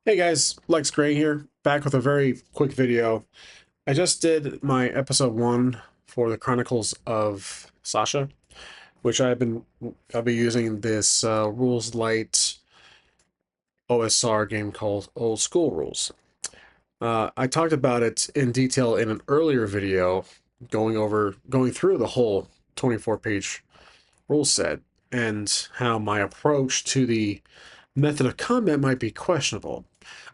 Hey guys, Lex Gray here, back with a very quick video. I just did my episode 1 for the Chronicles of Sasha, which I'll be using this Rules Light OSR game called Old School Rules. I talked about it in detail in an earlier video, going through the whole 24-page rule set and how my approach to the method of combat might be questionable.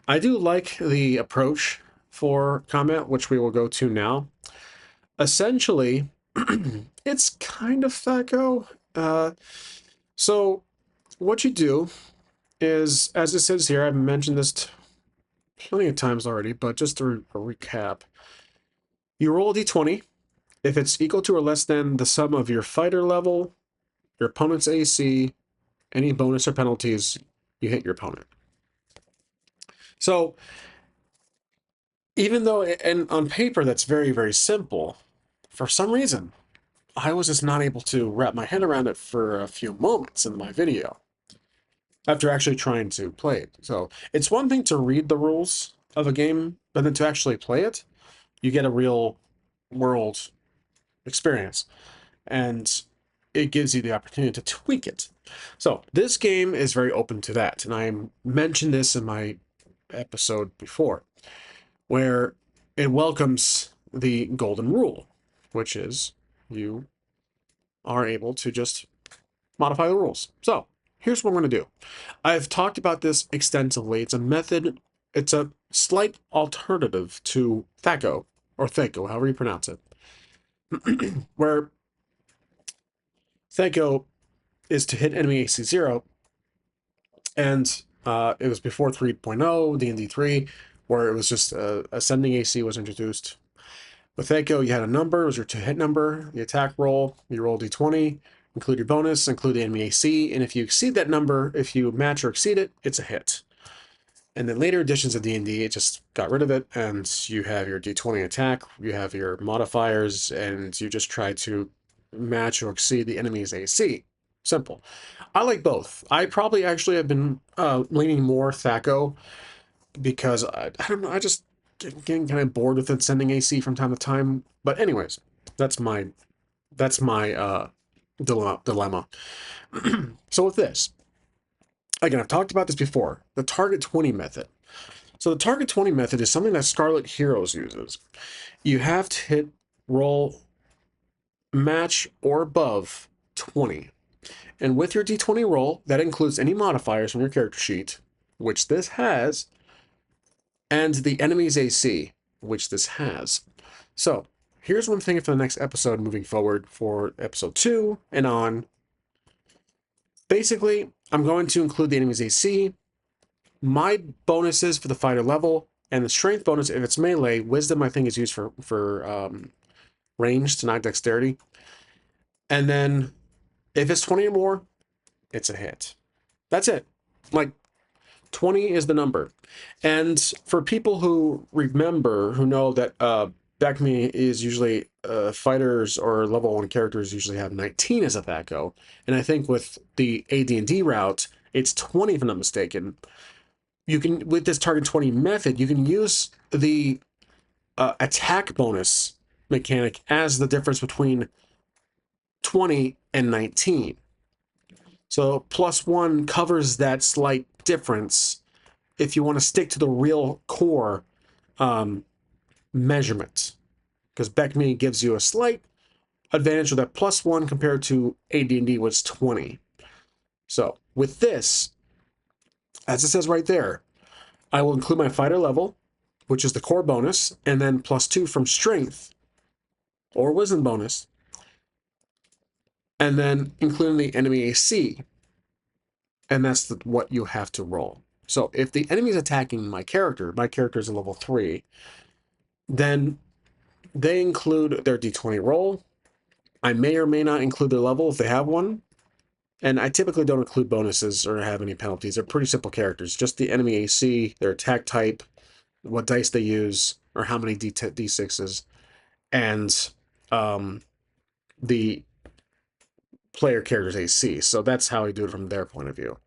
I do like the approach for combat, which we will go to now. Essentially, it's kind of THAC0. So what you do is, as it says here, I've mentioned this plenty of times already, but just to recap, you roll a d20. If it's equal to or less than the sum of your fighter level, your opponent's AC, any bonus or penalties, you hit your opponent. So even though, and on paper, that's very, very simple, for some reason, I was just not able to wrap my head around it for a few moments in my video after actually trying to play it. So it's one thing to read the rules of a game, but then to actually play it, you get a real world experience, and it gives you the opportunity to tweak it. So this game is very open to that, and I mentioned this in my episode before, where it welcomes the golden rule, which is you are able to just modify the rules. So here's what I'm going to do. I've talked about this extensively. It's a method, it's a slight alternative to THAC0, or THAC0, however you pronounce it, where THAC0 is to hit enemy AC 0, and it was before 3.0, D&D 3, where it was just ascending AC was introduced. With THAC0, you had a number, it was your to-hit number, the attack roll, you roll d20, include your bonus, include the enemy AC, and if you exceed that number, if you match or exceed it, it's a hit. And then later editions of D&D, it just got rid of it, and you have your d20 attack, you have your modifiers, and you just try to match or exceed the enemy's AC. Simple. I like both. I probably actually have been leaning more THAC0, because I don't know, I just getting kind of bored with it sending AC from time to time. But anyways, that's my dilemma. So with this, again, I've talked about this before, the target 20 method. So the target 20 method is something that Scarlet Heroes uses. You have to hit roll match or above 20. And with your d20 roll, that includes any modifiers from your character sheet, which this has, and the enemy's AC, which this has. So here's one thing for the next episode moving forward for episode 2 and on. Basically, I'm going to include the enemy's AC, my bonuses for the fighter level, and the strength bonus if it's melee. Wisdom, I think, is used for range to not dexterity. And then if it's 20 or more, it's a hit. That's it. Like, 20 is the number. And for people who remember, who know that BACME is usually fighters or level 1 characters usually have 19 as a THAC0. And I think with the AD&D route, it's 20 if I'm not mistaken. You can, with this target 20 method, you can use the attack bonus mechanic as the difference between 20 and 19. So +1 covers that slight difference if you want to stick to the real core measurement, because BACME gives you a slight advantage of that +1 compared to AD&D was 20. So with this, as it says right there, I will include my fighter level, which is the core bonus, and then +2 from strength or wisdom bonus, and then including the enemy AC, and that's what you have to roll. So if the enemy is attacking my character is a level 3, then they include their d20 roll. I may or may not include their level if they have one. And I typically don't include bonuses or have any penalties. They're pretty simple characters. Just the enemy AC, their attack type, what dice they use, or how many d6s, and the player character's AC. So that's how I do it from their point of view.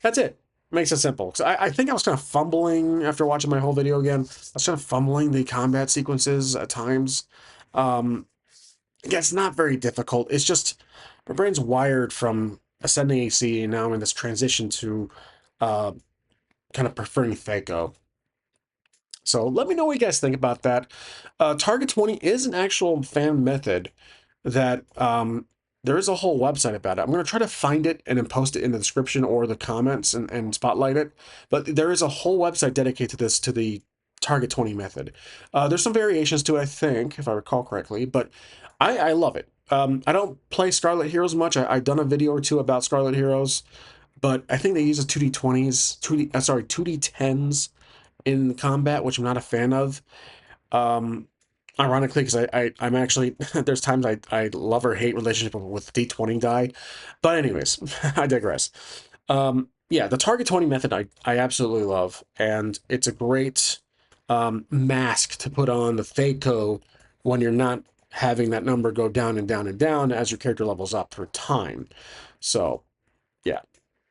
That's it. makes it simple. So I think I was kind of fumbling after watching my whole video again. I was kind of fumbling the combat sequences at times. Um, yeah, it's not very difficult. It's just my brain's wired from ascending AC, and now I'm in this transition to uh, kind of preferring THAC0. So let me know what you guys think about that. Target20 is an actual fan method that there is a whole website about it. I'm going to try to find it and then post it in the description or the comments and spotlight it. But there is a whole website dedicated to this, to the Target20 method. There's some variations to it, I think, if I recall correctly, but I love it. I don't play Scarlet Heroes much. I've done a video or two about Scarlet Heroes, but I think they use the 2D20s, 2D10s in combat, which I'm not a fan of. Um, Ironically, because I'm actually there's times I love or hate relationship with D20 die, but anyways, I digress. Yeah, the target 20 method I absolutely love, and it's a great mask to put on the THAC0 when you're not having that number go down and down and down as your character levels up through time. So yeah,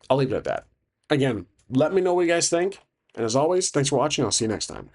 I'll leave it at that. Again, let me know what you guys think, and as always, thanks for watching. I'll see you next time.